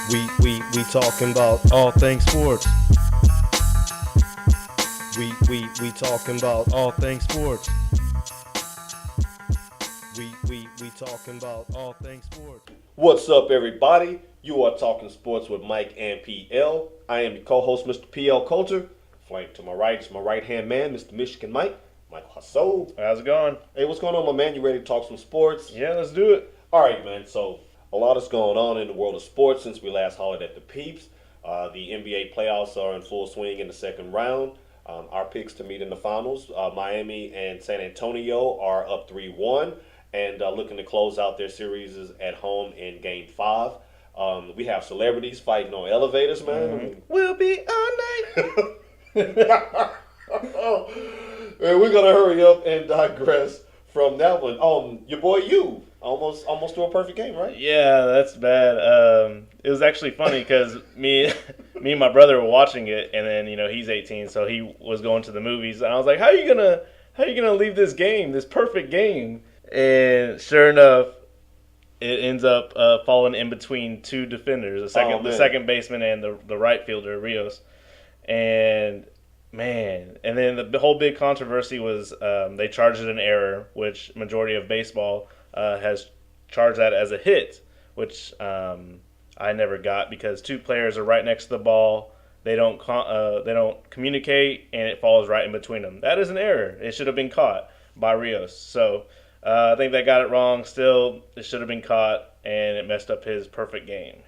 We talking about all things sports. We talking about all things sports. We talking about all things sports. What's up, everybody? You are talking sports with Mike and PL. I am your co-host, Mr. PL Coulter. Flanked to my right is my right-hand man, Mr. Michigan Mike, Michael Hasso. How's it going? Hey, what's going on, my man? You ready to talk some sports? Yeah, let's do it. All right, man. So a lot is going on in the world of sports since we last hollered at the Peeps. The NBA playoffs are in full swing in the second round. Our picks to meet in the finals, Miami and San Antonio are up 3-1 and looking to close out their series at home in Game 5. We have celebrities fighting on elevators, man. Mm-hmm. We'll be all night. And we're gonna hurry up and digress from that one. Your boy, you almost threw a perfect game, right? Yeah, that's bad. It was actually funny because me and my brother were watching it, and then he's 18, so he was going to the movies, and I was like, "How are you gonna leave this game, this perfect game?" And sure enough, it ends up falling in between two defenders, the second baseman and the right fielder, Rios. And man, and then the whole big controversy was they charged it an error, which majority of baseball has charged that as a hit, which I never got because two players are right next to the ball. They don't communicate, and it falls right in between them. That is an error. It should have been caught by Rios. So I think they got it wrong. Still, it should have been caught, and it messed up his perfect game.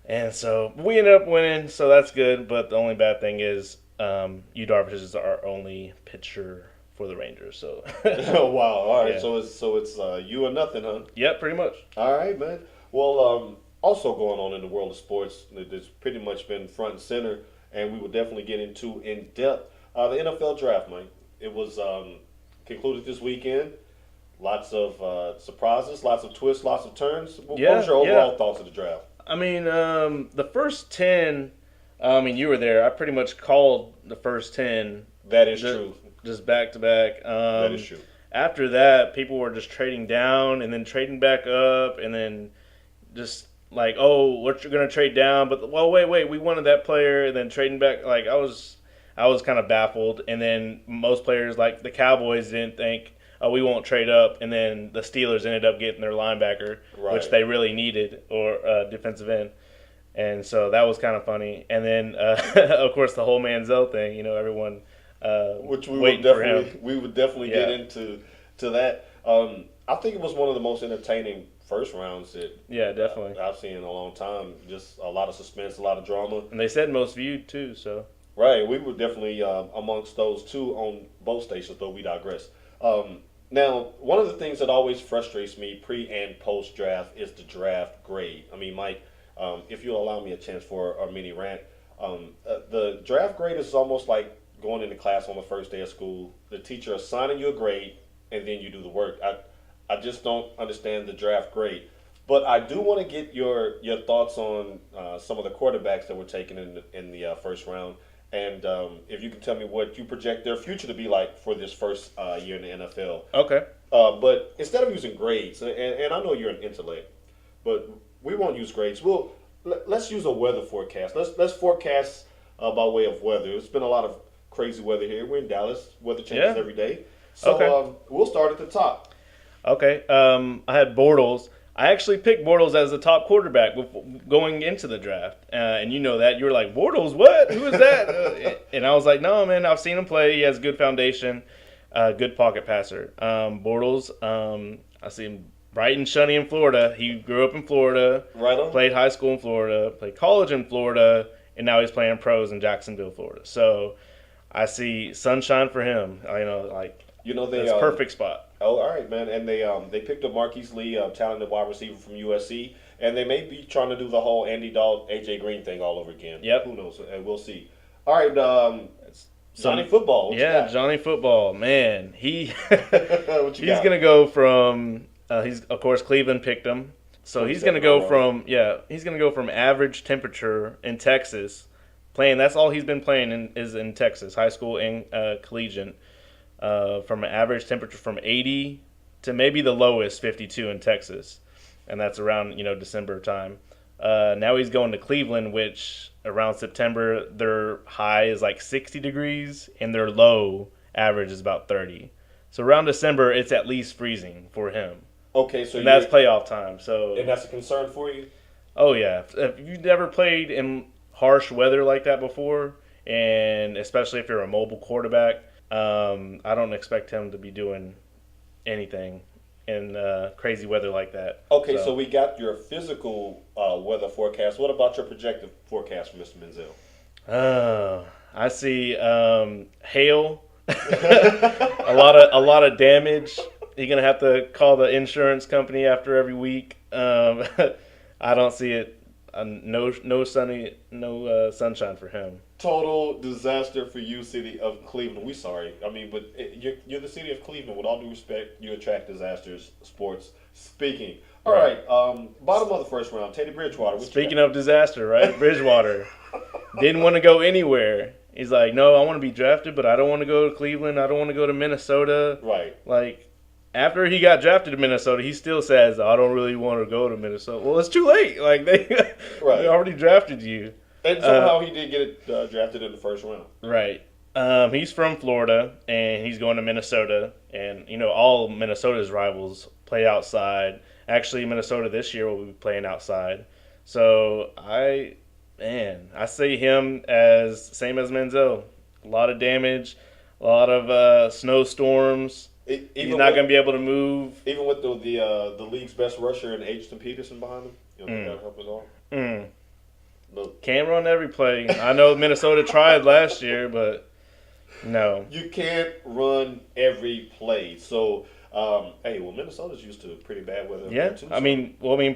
And so we ended up winning, so that's good. But the only bad thing is Yu Darvish is our only pitcher for the Rangers. So Oh wow! All right, Yeah. so it's you or nothing, huh? Yep, pretty much. All right, man. Well, also going on in the world of sports, that's pretty much been front and center, and we will definitely get into in depth the NFL draft, man. It was concluded this weekend. Lots of surprises, lots of twists, lots of turns. What was your overall thoughts of the draft? I mean, the first 10, you were there. I pretty much called the first 10. That is true. Just back to back. That is true. After that, people were just trading down and then trading back up and then just like, oh, we're going to trade down. But, well, wait, we wanted that player and then trading back. Like, I was kind of baffled. And then most players, like the Cowboys, didn't think, oh, we won't trade up, and then the Steelers ended up getting their linebacker, Right. which they really needed, or defensive end, and so that was kind of funny. And then, of course, the whole Manziel thing, everyone Which we waiting would for definitely him. we would definitely get into that. I think it was one of the most entertaining first rounds that Yeah, definitely. I've seen in a long time. Just a lot of suspense, a lot of drama. And they said most viewed too, so Right, we were definitely amongst those two on both stations, though we digress. Now, one of the things that always frustrates me pre and post draft is the draft grade. I mean, Mike, if you'll allow me a chance for a mini rant, the draft grade is almost like going into class on the first day of school. The teacher assigning you a grade, and then you do the work. I just don't understand the draft grade. But I do want to get your thoughts on some of the quarterbacks that were taken in the first round. And if you can tell me what you project their future to be like for this first year in the NFL. okay. But instead of using grades, and I know you're an intellect, but we won't use grades. Let's use a weather forecast. Let's forecast by way of weather. It's been a lot of crazy weather here. We're in Dallas. Weather changes every day. So Okay. We'll start at the top. Okay. I had Bortles. I actually picked Bortles as the top quarterback going into the draft. And you know that. You were like, Bortles, what? Who is that? And I was like, no, man, I've seen him play. He has good foundation, good pocket passer. Bortles, I see him bright and sunny in Florida. He grew up in Florida, Right on. played high school in Florida, played college in Florida, and now he's playing pros in Jacksonville, Florida. So I see sunshine for him. They That's perfect spot. Oh, all right, man. And they picked up Marquise Lee, a talented wide receiver from USC, and they may be trying to do the whole Andy Dalton, AJ Green thing all over again. Yep. Who knows? And we'll see. All right, Johnny Football. What you Yeah, got? Johnny Football, man. He's What you got? gonna go from. He's of course Cleveland picked him, so he's gonna go from average temperature in Texas, playing. That's all he's been playing is in Texas, high school and collegiate. From an average temperature from 80 to maybe the lowest 52 in Texas. and that's around December time. Now he's going to Cleveland, which around September their high is like 60 degrees and their low average is about 30. So around December it's at least freezing for him. Okay, so And that's playoff time. So and that's a concern for you. oh yeah, if you've never played in harsh weather like that before, and especially if you're a mobile quarterback, I don't expect him to be doing anything in crazy weather like that. Okay, so we got your physical weather forecast. What about your projected forecast for Mr. Menzel? I see hail, a lot of damage. You're gonna have to call the insurance company after every week. I don't see it. No sunshine for him. Total disaster for you, city of Cleveland. We sorry. I mean, but you're the city of Cleveland. With all due respect, you attract disasters. Sports speaking. All right. Bottom of the first round, Teddy Bridgewater. Speaking of disaster, right? Bridgewater didn't want to go anywhere. He's like, no, I want to be drafted, but I don't want to go to Cleveland. I don't want to go to Minnesota. Right. Like, after he got drafted to Minnesota, he still says, I don't really want to go to Minnesota. Well, it's too late. Like, they already drafted you. And somehow he did get drafted in the first round. Right. He's from Florida, and he's going to Minnesota. And, all Minnesota's rivals play outside. Actually, Minnesota this year will be playing outside. So, I see him as same as Menzel. A lot of damage, a lot of snowstorms. He's not going to be able to move. Even with the league's best rusher and Agenton Peterson behind him, you don't think that'll help at all? Look, can't run every play. I know Minnesota tried last year, but no. You can't run every play. So, Minnesota's used to pretty bad weather. Yeah, too,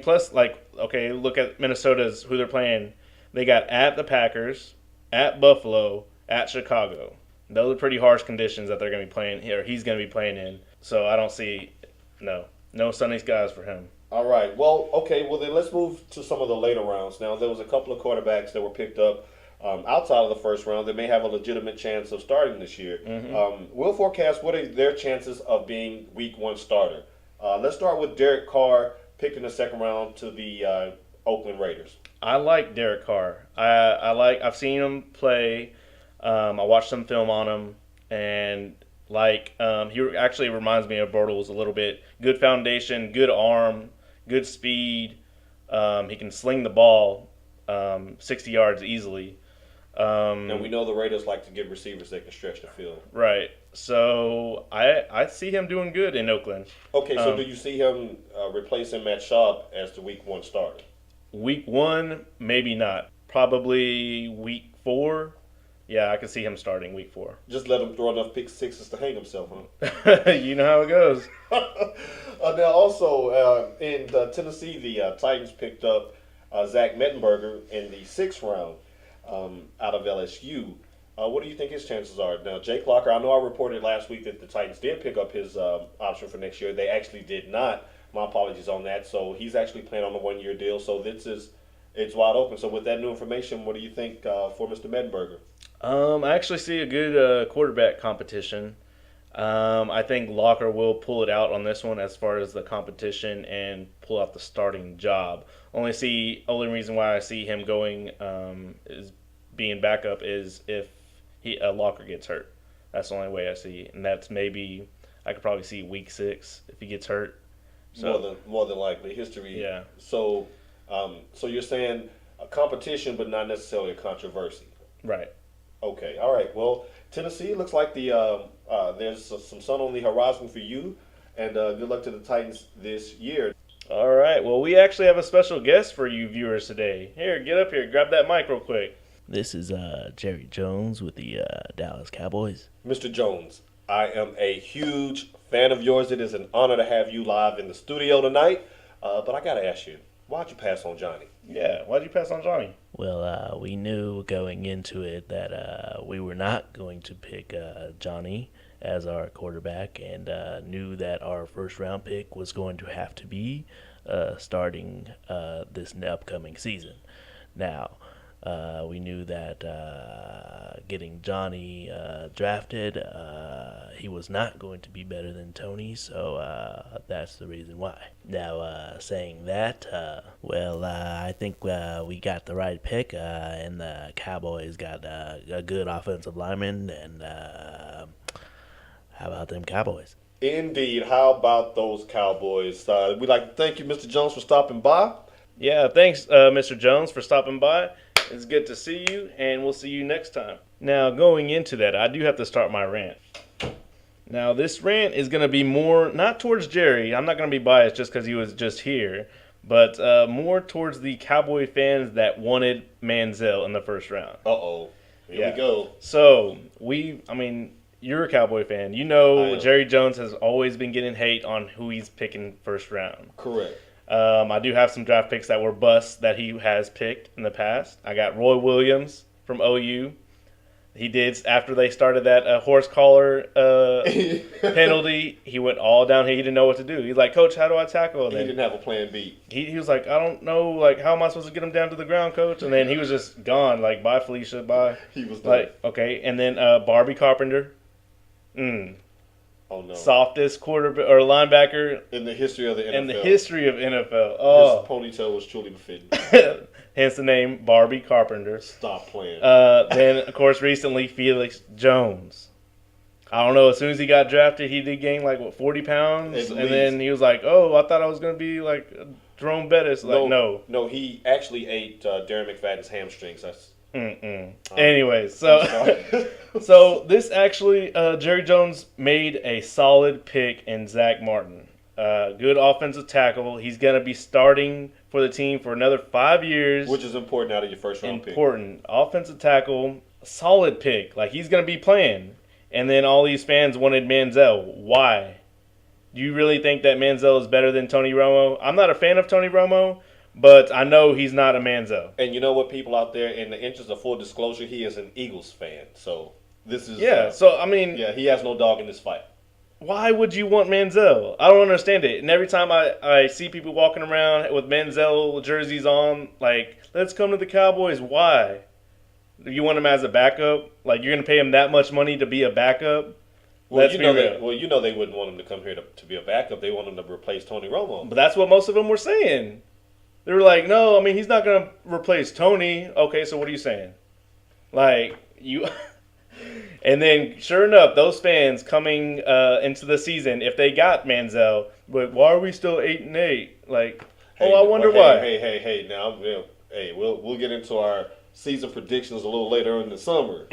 plus, look at Minnesota's who they're playing. They got at the Packers, at Buffalo, at Chicago. Those are pretty harsh conditions that they're going to be playing here. He's going to be playing in. So I don't see no sunny skies for him. All right. Well, okay. Well, then let's move to some of the later rounds. Now, there was a couple of quarterbacks that were picked up outside of the first round that may have a legitimate chance of starting this year. Mm-hmm. We'll forecast what are their chances of being Week 1 starter. Let's start with Derek Carr, picked in the second round to the Oakland Raiders. I like Derek Carr. I've seen him play. I watched some film on him, and he actually reminds me of Bortles a little bit. Good foundation, good arm, good speed. He can sling the ball 60 yards easily. And we know the Raiders like to give receivers that can stretch the field. Right. So I see him doing good in Oakland. Okay, so do you see him replacing Matt Schaub as the Week 1 starter? Week 1, maybe not. Probably Week 4. Yeah, I can see him starting Week 4. Just let him throw enough pick sixes to hang himself, huh? You know how it goes. Now, also, in Tennessee, the Titans picked up Zach Mettenberger in the 6th round out of LSU. What do you think his chances are? Now, Jake Locker, I know I reported last week that the Titans did pick up his option for next year. They actually did not. My apologies on that. So he's actually playing on a 1-year deal. So it's wide open. So with that new information, what do you think for Mr. Mettenberger? I actually see a good quarterback competition. I think Locker will pull it out on this one as far as the competition and pull out the starting job. Only reason why I see him going is being backup is if Locker gets hurt. That's the only way I see, and that's maybe I could probably see Week 6 if he gets hurt. So more than likely, history. Yeah. So you're saying a competition, but not necessarily a controversy. Right. Okay. All right. Well, Tennessee looks like there's some sun on the horizon for you, and good luck to the Titans this year. All right. Well, we actually have a special guest for you viewers today. Here, get up here. Grab that mic real quick. This is Jerry Jones with the Dallas Cowboys. Mr. Jones, I am a huge fan of yours. It is an honor to have you live in the studio tonight. But I got to ask you, why'd you pass on Johnny? Yeah, why'd you pass on Johnny? Well, we knew going into it that we were not going to pick Johnny as our quarterback, and knew that our first-round pick was going to have to be starting this upcoming season. Now, We knew that getting Johnny drafted, he was not going to be better than Tony, so that's the reason why. Now, saying that, I think we got the right pick, and the Cowboys got a good offensive lineman, and how about them Cowboys? Indeed. How about those Cowboys? We'd like to thank you, Mr. Jones, for stopping by. Yeah, thanks, Mr. Jones, for stopping by. It's good to see you, and we'll see you next time. Now, going into that, I do have to start my rant. Now, this rant is going to be more, not towards Jerry. I'm not going to be biased just because he was just here, but more towards the Cowboy fans that wanted Manziel in the first round. Uh-oh. Here we go. So, you're a Cowboy fan. You know Jerry Jones has always been getting hate on who he's picking first round. Correct. I do have some draft picks that were busts that he has picked in the past. I got Roy Williams from OU. He did, after they started that horse collar penalty, he went all down. He didn't know what to do. He's like, Coach, how do I tackle? He didn't have a plan B. He was like, I don't know, like, how am I supposed to get him down to the ground, Coach? And then he was just gone, like, bye, Felicia, bye. He was like, okay. And then Barbie Carpenter. Oh, no. Softest quarterback or linebacker in the history of the NFL. In the history of NFL. Oh. His ponytail was truly befitting. Hence the name Barbie Carpenter. Stop playing. Then, of course, recently, Felix Jones. I don't know. As soon as he got drafted, he did gain, 40 pounds? And then he was like, oh, I thought I was going to be like Jerome Bettis. No. No, he actually ate Darren McFadden's hamstrings. That's... Anyway, so this actually, Jerry Jones made a solid pick in Zach Martin. Good offensive tackle. He's going to be starting for the team for another 5 years. Which is important out of your first round pick. Important. Offensive tackle, solid pick. Like, he's going to be playing. And then all these fans wanted Manziel. Why? Do you really think that Manziel is better than Tony Romo? I'm not a fan of Tony Romo, but I know he's not a Manziel. And you know what, people out there, in the interest of full disclosure, he is an Eagles fan. So this is... Yeah, he has no dog in this fight. Why would you want Manziel? I don't understand it. And every time I see people walking around with Manziel jerseys on, like, let's come to the Cowboys. Why? You want him as a backup? Like, you're going to pay him that much money to be a backup? Well, you know they wouldn't want him to come here to be a backup. They want him to replace Tony Romo. But that's what most of them were saying. They were like, no, he's not going to replace Tony. Okay, so what are you saying? Like, you... And then, sure enough, those fans coming into the season, if they got Manziel, but why are we still 8-8? Like, I wonder why. Hey! Now, we'll get into our season predictions a little later in the summer.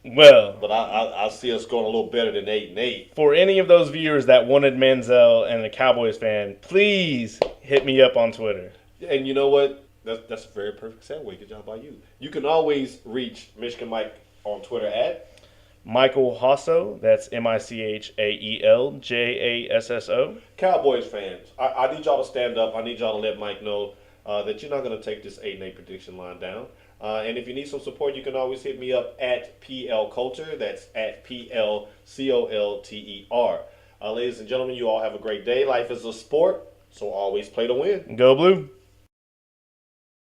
Well, but I see us going a little better than 8-8. For any of those viewers that wanted Manziel and a Cowboys fan, please hit me up on Twitter. And you know what? That's a very perfect segue. Good job by you. You can always reach Michigan Mike on Twitter at Michael Hasso. That's MichaelJasso. Cowboys fans, I need y'all to stand up. I need y'all to let Mike know that you're not going to take this 8-8 prediction line down. And if you need some support, you can always hit me up at PL Culture. That's at PLCOLTER. Ladies and gentlemen, you all have a great day. Life is a sport, so always play to win. Go Blue.